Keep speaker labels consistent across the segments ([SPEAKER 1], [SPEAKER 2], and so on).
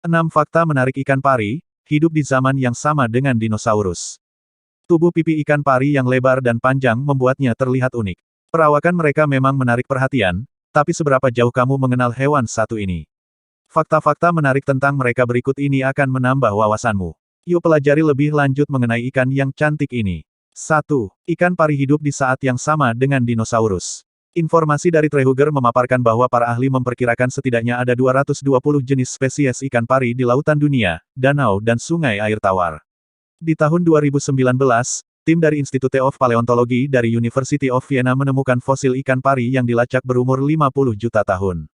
[SPEAKER 1] 6 fakta menarik ikan pari, hidup di zaman yang sama dengan dinosaurus. Tubuh pipi ikan pari yang lebar dan panjang membuatnya terlihat unik. Perawakan mereka memang menarik perhatian, tapi seberapa jauh kamu mengenal hewan satu ini? Fakta-fakta menarik tentang mereka berikut ini akan menambah wawasanmu. Yuk pelajari lebih lanjut mengenai ikan yang cantik ini. 1. Ikan pari hidup di saat yang sama dengan dinosaurus. Informasi dari Treehugger memaparkan bahwa para ahli memperkirakan setidaknya ada 220 jenis spesies ikan pari di lautan dunia, danau dan sungai air tawar. Di tahun 2019, tim dari Institute of Paleontology dari University of Vienna menemukan fosil ikan pari yang dilacak berumur 50 juta tahun.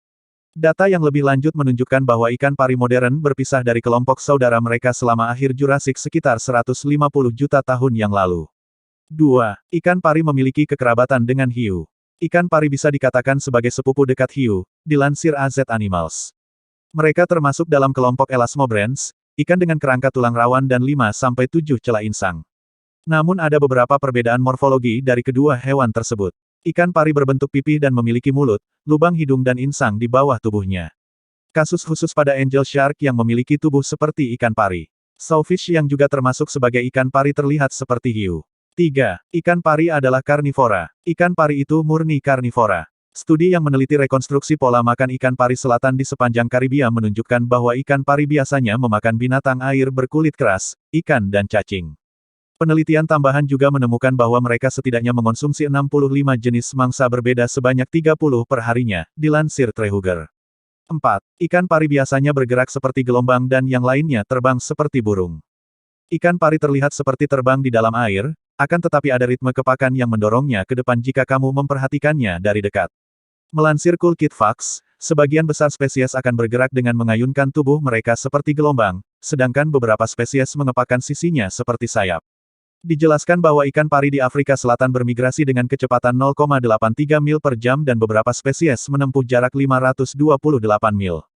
[SPEAKER 1] Data yang lebih lanjut menunjukkan bahwa ikan pari modern berpisah dari kelompok saudara mereka selama akhir Jurassik sekitar 150 juta tahun yang lalu. 2. Ikan pari memiliki kekerabatan dengan hiu. Ikan pari bisa dikatakan sebagai sepupu dekat hiu, dilansir AZ Animals. Mereka termasuk dalam kelompok Elasmobrans, ikan dengan kerangka tulang rawan dan 5-7 celah insang. Namun ada beberapa perbedaan morfologi dari kedua hewan tersebut. Ikan pari berbentuk pipih dan memiliki mulut, lubang hidung dan insang di bawah tubuhnya. Kasus khusus pada angel shark yang memiliki tubuh seperti ikan pari. Sawfish yang juga termasuk sebagai ikan pari terlihat seperti hiu. 3. Ikan pari adalah karnivora. Ikan pari itu murni karnivora. Studi yang meneliti rekonstruksi pola makan ikan pari selatan di sepanjang Karibia menunjukkan bahwa ikan pari biasanya memakan binatang air berkulit keras, ikan dan cacing. Penelitian tambahan juga menemukan bahwa mereka setidaknya mengonsumsi 65 jenis mangsa berbeda sebanyak 30 per harinya, dilansir Treehugger. 4. Ikan pari biasanya bergerak seperti gelombang dan yang lainnya terbang seperti burung. Ikan pari terlihat seperti terbang di dalam air, akan tetapi ada ritme kepakan yang mendorongnya ke depan jika kamu memperhatikannya dari dekat. Melansir Cool Kid Facts, sebagian besar spesies akan bergerak dengan mengayunkan tubuh mereka seperti gelombang, sedangkan beberapa spesies mengepakkan sisinya seperti sayap. Dijelaskan bahwa ikan pari di Afrika Selatan bermigrasi dengan kecepatan 0,83 mil per jam dan beberapa spesies menempuh jarak 528 mil.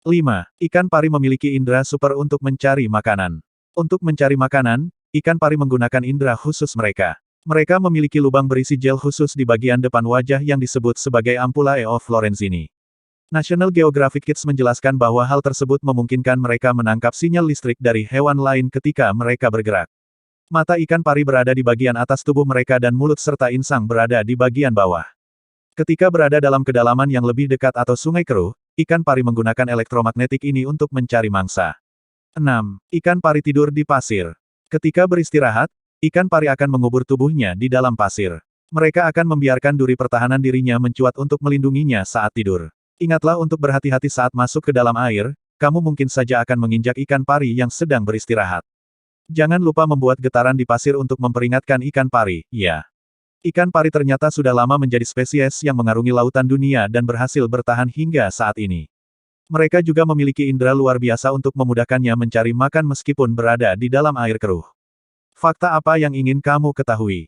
[SPEAKER 1] 5. Ikan pari memiliki indera super untuk mencari makanan. Untuk mencari makanan, ikan pari menggunakan indera khusus mereka. Mereka memiliki lubang berisi gel khusus di bagian depan wajah yang disebut sebagai ampullae of Lorenzini. National Geographic Kids menjelaskan bahwa hal tersebut memungkinkan mereka menangkap sinyal listrik dari hewan lain ketika mereka bergerak. Mata ikan pari berada di bagian atas tubuh mereka dan mulut serta insang berada di bagian bawah. Ketika berada dalam kedalaman yang lebih dekat atau sungai keruh, ikan pari menggunakan elektromagnetik ini untuk mencari mangsa. 6. Ikan pari tidur di pasir. Ketika beristirahat, ikan pari akan mengubur tubuhnya di dalam pasir. Mereka akan membiarkan duri pertahanan dirinya mencuat untuk melindunginya saat tidur. Ingatlah untuk berhati-hati saat masuk ke dalam air, kamu mungkin saja akan menginjak ikan pari yang sedang beristirahat. Jangan lupa membuat getaran di pasir untuk memperingatkan ikan pari, ya. Ikan pari ternyata sudah lama menjadi spesies yang mengarungi lautan dunia dan berhasil bertahan hingga saat ini. Mereka juga memiliki indera luar biasa untuk memudahkannya mencari makan meskipun berada di dalam air keruh. Fakta apa yang ingin kamu ketahui?